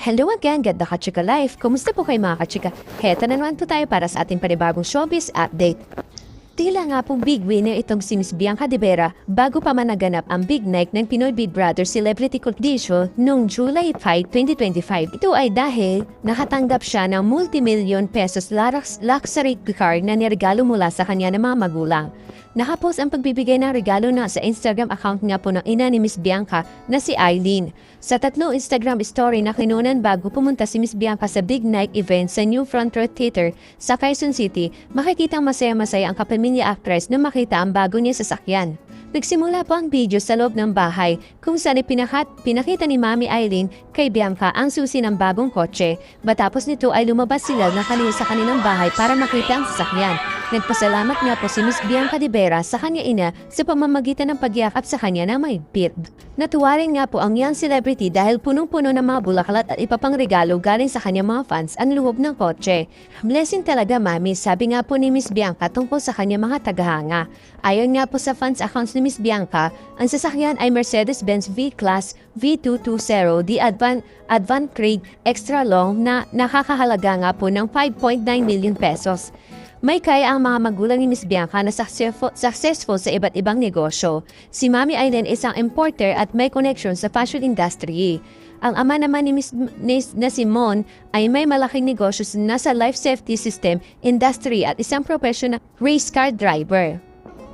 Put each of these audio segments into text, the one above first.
Hello again, ganda ka-chika life. Kumusta po kayo mga ka-chika? Heto na naman po tayo para sa ating panibagong showbiz update. Tila nga pong big winner itong si Miss Bianca de Vera bago pa man naganap ang big night ng Pinoy Big Brother Celebrity Competition noong July 5, 2025. Ito ay dahil nakatanggap siya ng multi-million pesos luxury car na niregalo mula sa kanya ng mga magulang. Nakapost ang pagbibigay ng regalo na sa Instagram account nga po ng ina ni Miss Bianca na si Eileen. Sa tatlong Instagram story na kinunan bago pumunta si Miss Bianca sa big night event sa New Front Row Theater sa Quezon City, makikitang masaya-masaya ang kapamilya actress na makita ang bago niya sasakyan. Nagsimula po ang video sa loob ng bahay kung saan pinakita ni Mami Eileen kay Bianca ang susi ng bagong kotse. Matapos nito ay lumabas sila ng sa kanilang bahay para makita ang sasakyan. Nagpasalamat nga po si Miss Bianca de Vera sa kanya ina sa pamamagitan ng pagyakap sa kanya na may mahigpit. Natuwa rin nga po ang young celebrity dahil punong-puno ng mga bulaklak at iba pang regalo galing sa kanyang mga fans ang loob ng kotse. Blessing talaga Mami, sabi nga po ni Miss Bianca tungkol sa kanyang mga tagahanga. Ayon nga po sa fans accounts ni Miss Bianca, ang sasakyan ay Mercedes-Benz V-Class V220 di Advan Grade Extra Long na nakakahalaga nga po ng 5.9 million pesos. May kaya ang mga magulang ni Miss Bianca na successful sa iba't ibang negosyo. Si Mami Eileen isang importer at may connection sa fashion industry. Ang ama naman ni Miss na si Mon ay may malaking negosyo na sa life safety system industry at isang professional race car driver.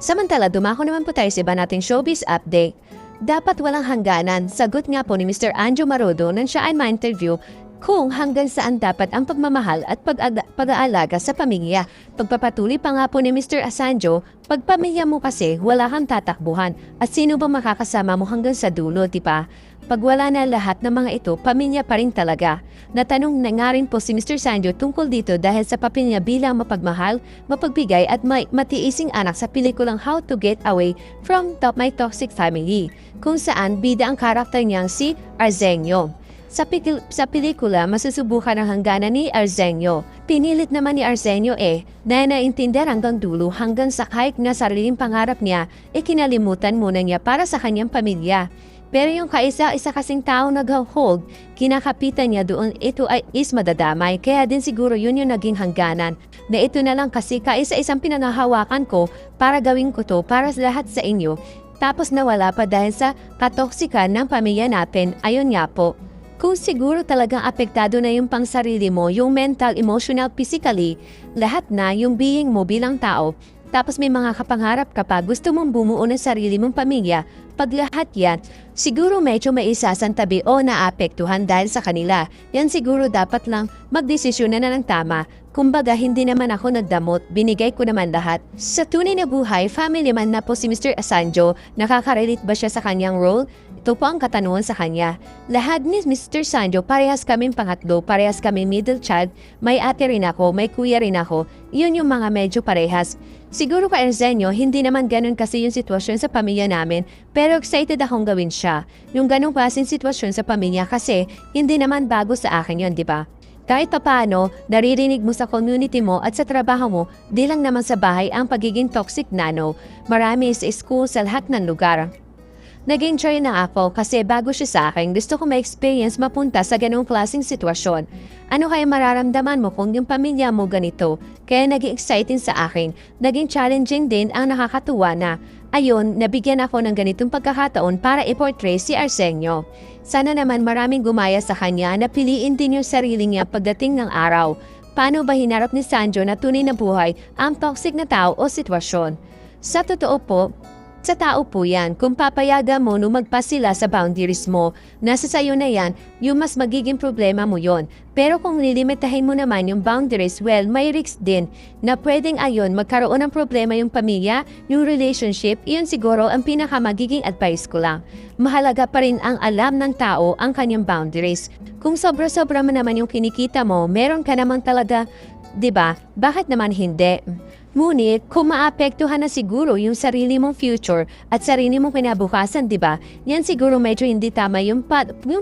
Samantala, dumako naman po tayo sa iba nating showbiz update. Dapat walang hangganan, sagot nga po ni Mr. Anjo Marodo nang siya ay ma-interview kung hanggang saan dapat ang pagmamahal at pag-aalaga sa pamilya. Pagpapatuloy pa nga po ni Mr. Asanjo, pagpamilya mo kasi wala kang tatakbuhan at sino ba makakasama mo hanggang sa dulo, diba? Pag wala na lahat ng mga ito, pamilya pa rin talaga. Natanong na nga rin po si Mr. Sanjo tungkol dito dahil sa papel niya bilang mapagmahal, mapagbigay at may matiising anak sa pelikulang How to Get Away from My Toxic Family, kung saan bida ang karakter niyang si Arsenio. Sa pelikula, masusubukan ang hangganan ni Arsenio. Pinilit naman ni Arsenio na naintindihan hanggang dulo hanggang sa kahit na sariling pangarap niya, kinalimutan muna niya para sa kanyang pamilya. Pero yung kaisa-isa kasing tao nag-hold, kinakapitan niya doon ito ay madadamay. Kaya din siguro yun yung naging hangganan. Na ito na lang kasi kaisa-isang pinangahawakan ko para gawin ko to para lahat sa inyo. Tapos nawala pa dahil sa katoksikan ng pamilya natin. Ayun nga po. Kung siguro talagang apektado na yung pangsarili mo, yung mental, emotional, physically, lahat na yung being mo bilang tao, tapos may mga kapangarap ka pa, gusto mong bumuo ng sarili mong pamilya, pag lahat yan, siguro medyo may isasantabi o naapektuhan dahil sa kanila. Yan siguro dapat lang magdesisyon na ng tama. Kumbaga, hindi naman ako nagdamot, binigay ko naman lahat. Sa tunay na buhay, family man na po si Mr. Asanjo, nakaka-relate ba siya sa kanyang role? Ito po ang katanungan sa kanya. Lahat ni Mr. Sanjo, parehas kaming pangatlo, parehas kaming middle child, may ate rin ako, may kuya rin ako, yun yung mga medyo parehas. Siguro ka Arsenio, hindi naman ganun kasi yung sitwasyon sa pamilya namin, pero excited akong gawin siya. Yung ganung klaseng sitwasyon sa pamilya kasi hindi naman bago sa akin yun, di ba? Kahit paano, naririnig mo sa community mo at sa trabaho mo, di lang naman sa bahay ang pagiging toxic nano. Marami sa school sa lahat ng lugar. Nag-enjoy na ako kasi bago siya sa akin, gusto ko ma-experience mapunta sa ganung klaseng sitwasyon. Ano kaya mararamdaman mo kung yung pamilya mo ganito? Kaya naging exciting sa akin. Naging challenging din ang nakakatuwa na. Ayun, nabigyan ako ng ganitong pagkakataon para i-portray si Arsenio. Sana naman maraming gumaya sa kanya na piliin din yung sarili niya pagdating ng araw. Paano ba hinarap ni Sanjo na tunay na buhay ang toxic na tao o sitwasyon? Sa totoo po, sa tao po yan, kung papayagan mo no magpas sila sa boundaries mo, nasa sayo na yan, yung mas magiging problema mo yon. Pero kung lilimitahin mo naman yung boundaries, well, may risks din na pwedeng ayon magkaroon ng problema yung pamilya, yung relationship, iyon siguro ang pinakamagiging advice ko lang. Mahalaga pa rin ang alam ng tao ang kanyang boundaries. Kung sobra-sobra mo naman yung kinikita mo, meron ka naman talaga, 'di ba? Bakit naman hindi? Ngunit, kung maapektuhan na siguro yung sarili mong future at sarili mong kinabukasan, di ba? Yan siguro medyo hindi tama yung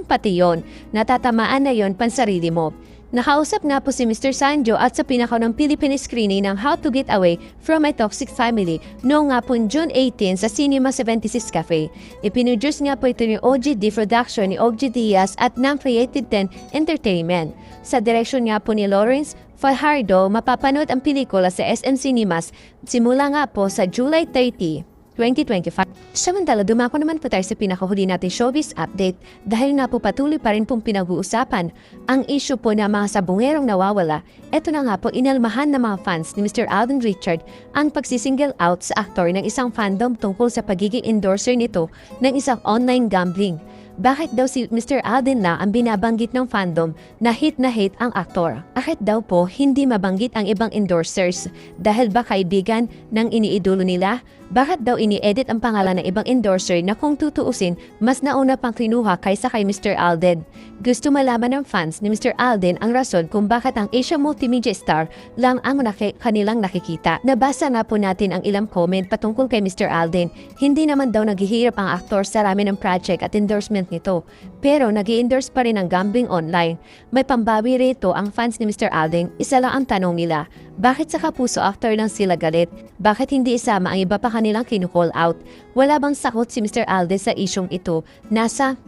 pati yun. Natatamaan na yun pansarili mo. Nakausap nga po si Mr. Sanjo at sa pinakaw ng Philippine screening ng How to Get Away from a Toxic Family noong nga po June 18 sa Cinema 76 Cafe. Ipinuduce nga po ito ni OGD Production ni OG Diaz at ng Creative 10 Entertainment. Sa direksyon nga po ni Lawrence Fajardo, mapapanood ang pelikula sa SM Cinemas simula nga po sa July 30, 2025. Samantala, dumako naman po tayo sa pinakahuli natin showbiz update dahil nga po patuloy pa rin pong pinag-uusapan ang issue po na mga sabungerong nawawala. Ito na nga po inalmahan ng mga fans ni Mr. Alden Richard ang pagsisingle out sa aktor ng isang fandom tungkol sa pagiging endorser nito ng isang online gambling. Bakit daw si Mr. Alden na ang binabanggit ng fandom na hate ang aktor? Bakit daw po hindi mabanggit ang ibang endorsers dahil ba kaibigan ng iniidolo nila? Bakit daw ini-edit ang pangalan ng ibang endorser na kung tutuusin mas nauna pang kinuha kaysa kay Mr. Alden? Gusto malaman ng fans ni Mr. Alden ang rason kung bakit ang Asia Multimedia Star lang ang kanilang nakikita. Nabasa na po natin ang ilang comment patungkol kay Mr. Alden. Hindi naman daw naghihirap ang aktor sa rami ng project at endorsement nito. Pero nag-i-endorse pa rin ang gambling online. May pambawi rito ang fans ni Mr. Alden. Isa lang ang tanong nila, bakit sa kapuso actor lang sila galit? Bakit hindi isama ang iba pa kanilang kinu-call out? Wala bang sakot si Mr. Alden sa isyong ito? Nasa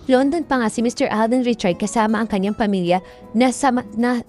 London pa nga si Mr. Alden Richard kasama ang kanyang pamilya na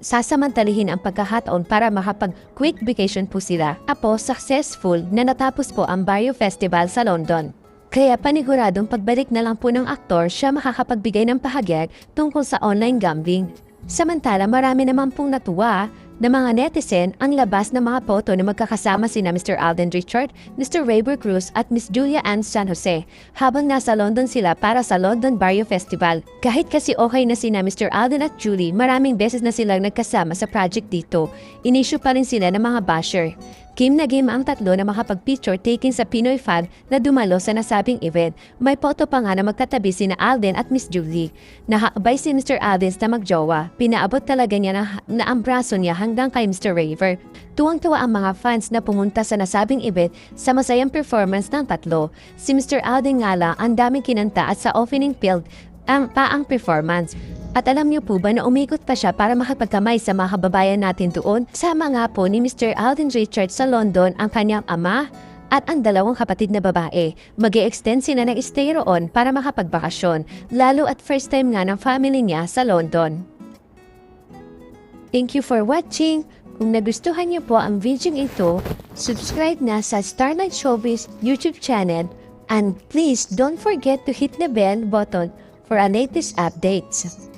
sasamantalihin ang pagkakataon para makapag-quick vacation po sila. Tapos successful na natapos po ang Barrio Festival sa London. Kaya paniguradong pagbalik na lang po ng aktor siya makakapagbigay ng pahayag tungkol sa online gambling. Samantala marami naman pong natuwa na mga netizen ang labas ng mga photo na magkakasama sina Mr. Alden Richard, Mr. Rayber Cruz at Miss Julia Ann San Jose habang nasa London sila para sa London Barrio Festival. Kahit kasi okay na sina Mr. Alden at Julie, maraming beses na silang nagkasama sa project dito. Inisyu pa rin sila ng mga basher. Game na game ang tatlo na makapag-picture taking sa Pinoy fan na dumalo sa nasabing event. May photo pa nga na magkatabi sina Alden at Miss Julie. Nakaabay si Mr. Alden na magjowa. Pinaabot talaga niya na ang braso niya hanggang kay Mr. Raver. Tuwang-tuwa ang mga fans na pumunta sa nasabing event sa masayang performance ng tatlo. Si Mr. Alden nga lang ang daming kinanta at sa opening field ang performance. At alam niyo po ba na umikot pa siya para makapagkamay sa mga kababayan natin doon? Sama nga po ni Mr. Alden Richard sa London ang kanyang ama at ang dalawang kapatid na babae. Mag-i-extend sila ng stay roon para makapagbakasyon, lalo at first time nga ng family niya sa London. Thank you for watching. Kung nagustuhan niyo po ang video ito, subscribe na sa Starlight Showbiz YouTube channel and please don't forget to hit the bell button for our latest updates.